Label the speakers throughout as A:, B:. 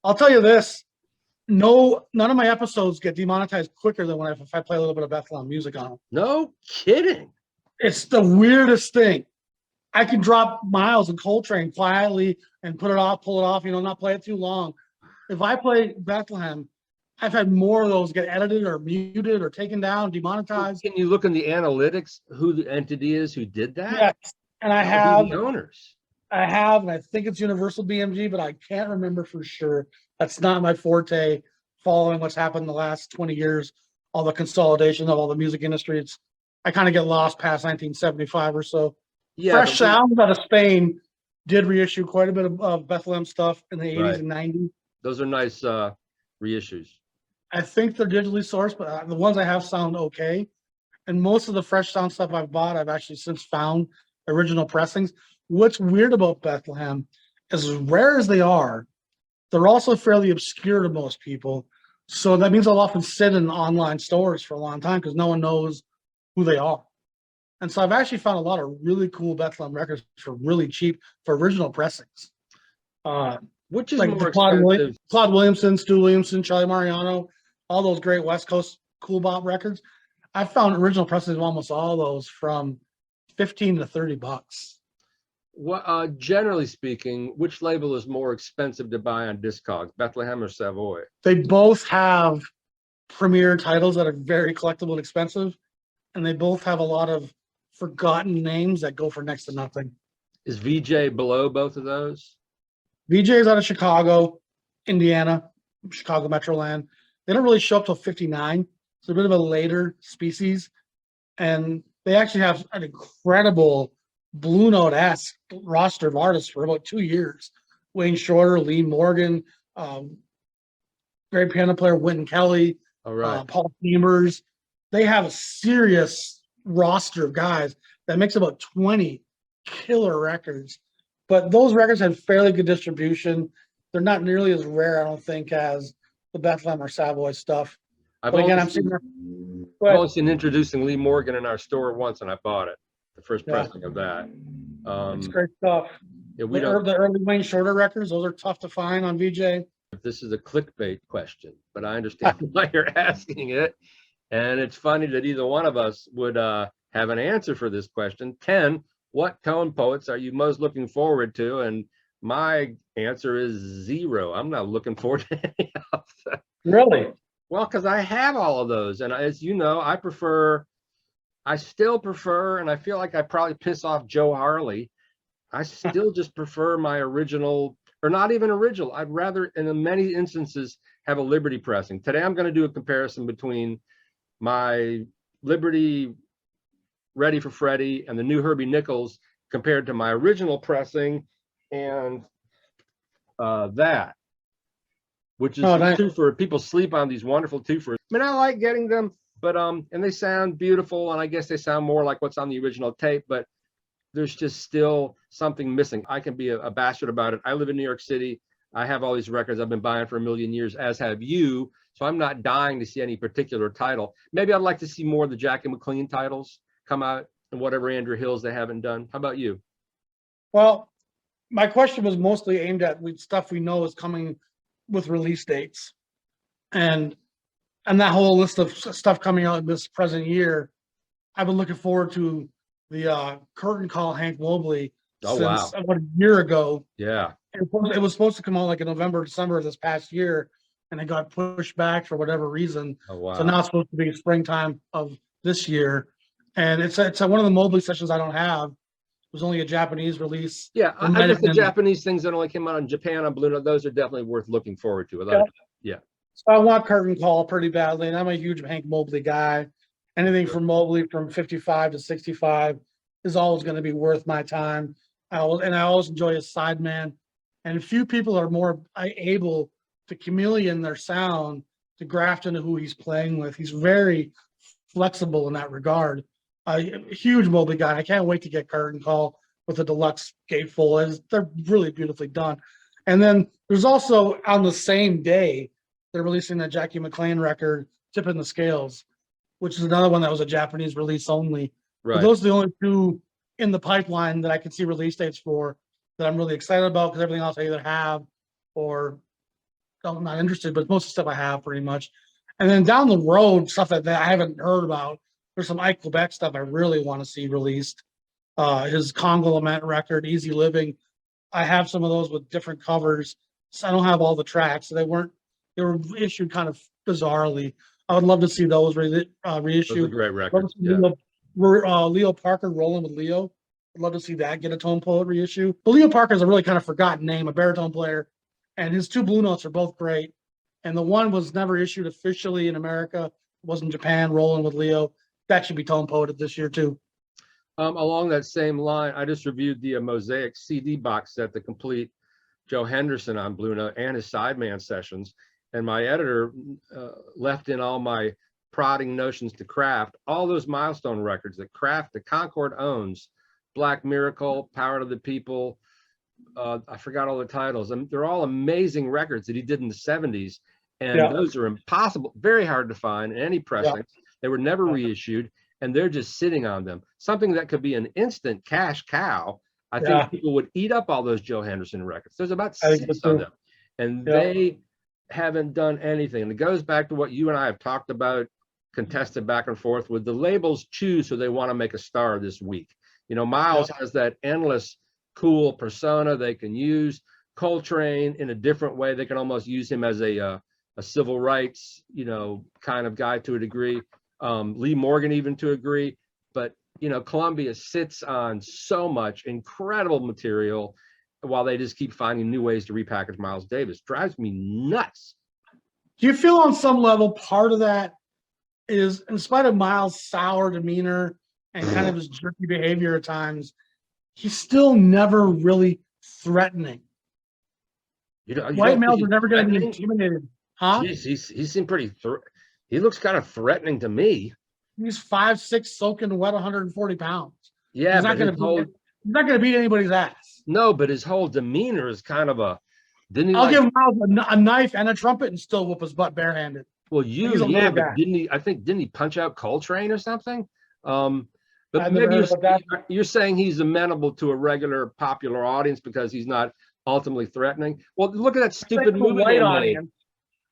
A: I'll tell you this. No, none of my episodes get demonetized quicker than if I play a little bit of Bethlehem music on them.
B: No kidding.
A: It's the weirdest thing. I can drop Miles and Coltrane quietly and pull it off, not play it too long. If I play Bethlehem, I've had more of those get edited or muted or taken down, demonetized.
B: Can you look in the analytics who the entity is who did that?
A: Yes. And I have
B: the owners.
A: and I think it's Universal BMG, but I can't remember for sure. That's not my forte. Following what's happened in the last 20 years, all the consolidation of all the music industry, I kind of get lost past 1975 or so.
B: Yeah,
A: Fresh Sounds out of Spain did reissue quite a bit of Bethlehem stuff in the 80s and 90s.
B: Those are nice reissues.
A: I think they're digitally sourced, but the ones I have sound okay. And most of the Fresh Sound stuff I've bought, I've actually since found original pressings. What's weird about Bethlehem is, as rare as they are, they're also fairly obscure to most people. So that means they'll often sit in online stores for a long time because no one knows who they are. And so I've actually found a lot of really cool Bethlehem records for really cheap for original pressings.
B: Which is
A: like
B: more
A: Claude Williamson, Stu Williamson, Charlie Mariano, all those great West Coast cool bop records. I found original pressings of almost all those from $15 to $30.
B: What, generally speaking, which label is more expensive to buy on Discogs, Bethlehem or Savoy?
A: They both have premier titles that are very collectible and expensive, and they both have a lot of forgotten names that go for next to nothing.
B: Is VJ below both of those?
A: VJ is out of Chicago, Indiana, Chicago Metroland. They don't really show up till 59. It's a bit of a later species, and they actually have an incredible Blue Note-esque roster of artists for about 2 years. Wayne Shorter, Lee Morgan, great piano player Wynton Kelly, Paul Chambers. They have a serious roster of guys that makes about 20 killer records. But those records had fairly good distribution. They're not nearly as rare, I don't think, as the Bethlehem or Savoy stuff.
B: I've only seen introducing Lee Morgan in our store once, and I bought it. The first pressing of that.
A: It's great stuff.
B: Yeah,
A: the early Wayne Shorter records, those are tough to find on VJ.
B: This is a clickbait question, but I understand why you're asking it. And it's funny that either one of us would have an answer for this question. Ken, what tone poets are you most looking forward to? And my answer is 0. I'm not looking forward to any of them.
A: Really?
B: Well, because I have all of those. And as you know, I still prefer, and I feel like I probably piss off Joe Harley, I still just prefer my original, or not even original. I'd rather, in many instances, have a Liberty pressing. Today, I'm going to do a comparison between my Liberty Ready for Freddie and the new Herbie Nichols compared to my original pressing and that, which is a twofer. People sleep on these wonderful twofers. I mean, I like getting them, but and they sound beautiful, and I guess they sound more like what's on the original tape, but there's just still something missing. I can be a bastard about it. I live in New York City. I have all these records I've been buying for a million years, as have you. So I'm not dying to see any particular title. Maybe I'd like to see more of the Jackie McLean titles come out and whatever Andrew Hills they haven't done. How about you?
A: Well, my question was mostly aimed at stuff we know is coming with release dates. And that whole list of stuff coming out this present year, I've been looking forward to the Curtain Call Hank Mobley since about a year ago.
B: Yeah.
A: It was supposed to come out like in November, December of this past year, and it got pushed back for whatever reason.
B: Oh, wow.
A: So now it's supposed to be springtime of this year. And it's one of the Mobley sessions I don't have. It was only a Japanese release.
B: Yeah, I guess the Japanese things that only came out in Japan on Blue Note, those are definitely worth looking forward to. Yeah.
A: So I want Curtain Call pretty badly, and I'm a huge Hank Mobley guy. Anything from Mobley from 55 to 65 is always going to be worth my time. I always enjoy his sideman. And few people are more able to chameleon their sound to graft into who he's playing with. He's very flexible in that regard. A huge Mobley guy. I can't wait to get Curtain Call with the deluxe gatefold. They're really beautifully done. And then there's also, on the same day, they're releasing the Jackie McLean record, Tipping the Scales, which is another one that was a Japanese release only.
B: Right.
A: But those are the only two in the pipeline that I can see release dates for that I'm really excited about, because everything else I either have or I'm not interested, but most of the stuff I have pretty much. And then down the road, stuff that I haven't heard about. There's some Ike Quebec stuff I really want to see released. His Congo Lament record, Easy Living. I have some of those with different covers. So I don't have all the tracks. They were issued kind of bizarrely. I would love to see those
B: Those are
A: reissued.
B: great
A: Love to
B: records.
A: see
B: Yeah.
A: Leo Parker rolling with Leo. I'd love to see that get a Tone Poet reissue. But Leo Parker is a really kind of forgotten name, a baritone player, and his two Blue Notes are both great. And the one was never issued officially in America. It was in Japan, rolling with Leo. That should be Tone Poeted this year too.
B: Along that same line, I just reviewed the Mosaic CD box set, the complete Joe Henderson on Blue Note and his Sideman sessions. And my editor left in all my prodding notions to Kraft, all those milestone records that Kraft, the Concord owns, Black Miracle, Power to the People. I forgot all the titles. And they're all amazing records that he did in the 70s. And those are impossible, very hard to find in any pressing. They were never reissued, and they're just sitting on them. Something that could be an instant cash cow. I think people would eat up all those Joe Henderson records. There's about 6 of them, and they haven't done anything. And it goes back to what you and I have talked about, contested back and forth with the labels choose who they want to make a star this week. You know, Miles has that endless cool persona they can use. Coltrane in a different way. They can almost use him as a civil rights, you know, kind of guy to a degree. Lee Morgan even to a degree. But, you know, Columbia sits on so much incredible material while they just keep finding new ways to repackage Miles Davis. Drives me nuts.
A: Do you feel on some level part of that is, in spite of Miles' sour demeanor and kind of his jerky behavior at times, he's still never really threatening? White males are never going to be intimidated, huh?
B: Jeez, he seemed pretty. He looks kind of threatening to me.
A: He's 5'6", soaking wet, 140 pounds.
B: Yeah,
A: he's not going to beat anybody's ass.
B: No, but his whole demeanor is kind of a. Didn't he?
A: I'll give Miles a knife and a trumpet and still whoop his butt barehanded.
B: Well, but didn't he punch out Coltrane or something? But maybe you're saying he's amenable to a regular popular audience because he's not ultimately threatening. Well, look at that stupid movie they made.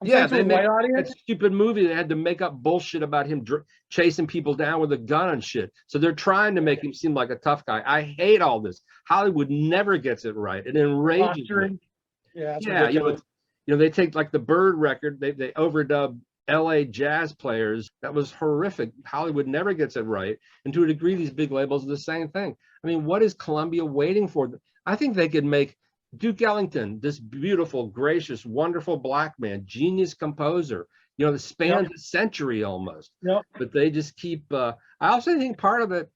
B: They made that stupid movie. They had to make up bullshit about him chasing people down with a gun and shit. So they're trying to make him seem like a tough guy. I hate all this. Hollywood never gets it right. It enrages me. Yeah, you know, they take like the Bird record. They overdub LA jazz players. That was horrific. Hollywood never gets it right. And to a degree, these big labels are the same thing. I mean, what is Columbia waiting for? I think they could make Duke Ellington, this beautiful, gracious, wonderful black man, genius composer, you know, that spans a century almost. But they just keep, I also think part of it,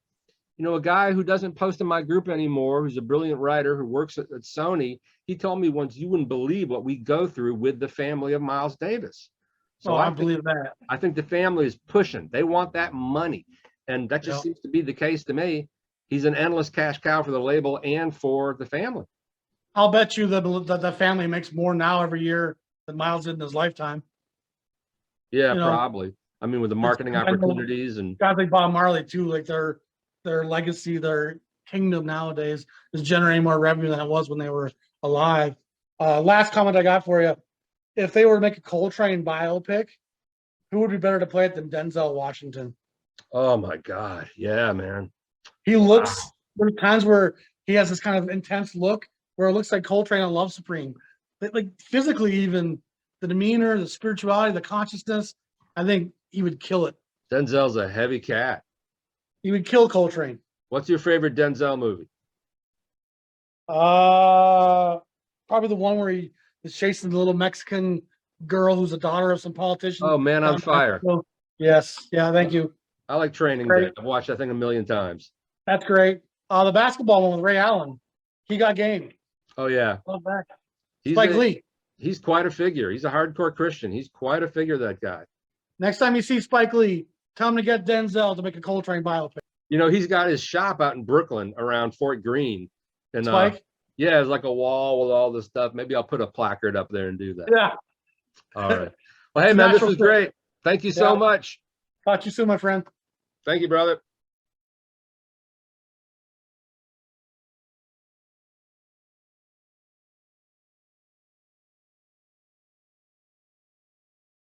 B: you know, a guy who doesn't post in my group anymore, who's a brilliant writer who works at Sony, he told me once, you wouldn't believe what we go through with the family of Miles Davis. So
A: I believe that.
B: I think the family is pushing. They want that money. And that just seems to be the case to me. He's an endless cash cow for the label and for the family.
A: I'll bet you the family makes more now every year than Miles did in his lifetime.
B: Yeah, probably. I mean, with the marketing opportunities and
A: guys like Bob Marley too, like their legacy, their kingdom nowadays is generating more revenue than it was when they were alive. Last comment I got for you. If they were to make a Coltrane biopic, who would be better to play it than Denzel Washington?
B: Oh my God. Yeah, man.
A: He looks, there's times where he has this kind of intense look where it looks like Coltrane on Love Supreme. Like physically, even the demeanor, the spirituality, the consciousness, I think he would kill it.
B: Denzel's a heavy cat.
A: He would kill Coltrane.
B: What's your favorite Denzel movie?
A: Probably the one where he is chasing the little Mexican girl who's a daughter of some politician.
B: Oh, Man on Fire.
A: Yes. Yeah, thank you.
B: I like Training Day. I've watched that thing a million times.
A: That's great. The basketball one with Ray Allen. He got game.
B: Oh, yeah.
A: Love that. Spike Lee.
B: He's quite a figure. He's a hardcore Christian. He's quite a figure, that guy.
A: Next time you see Spike Lee, tell him to get Denzel to make a Coltrane biopic.
B: You know, he's got his shop out in Brooklyn around Fort Greene. And
A: Spike?
B: Yeah, it's like a wall with all this stuff. Maybe I'll put a placard up there and do that.
A: Yeah.
B: All right. Well, hey, man, this was great. Thank you so much.
A: Talk to you soon, my friend.
B: Thank you, brother.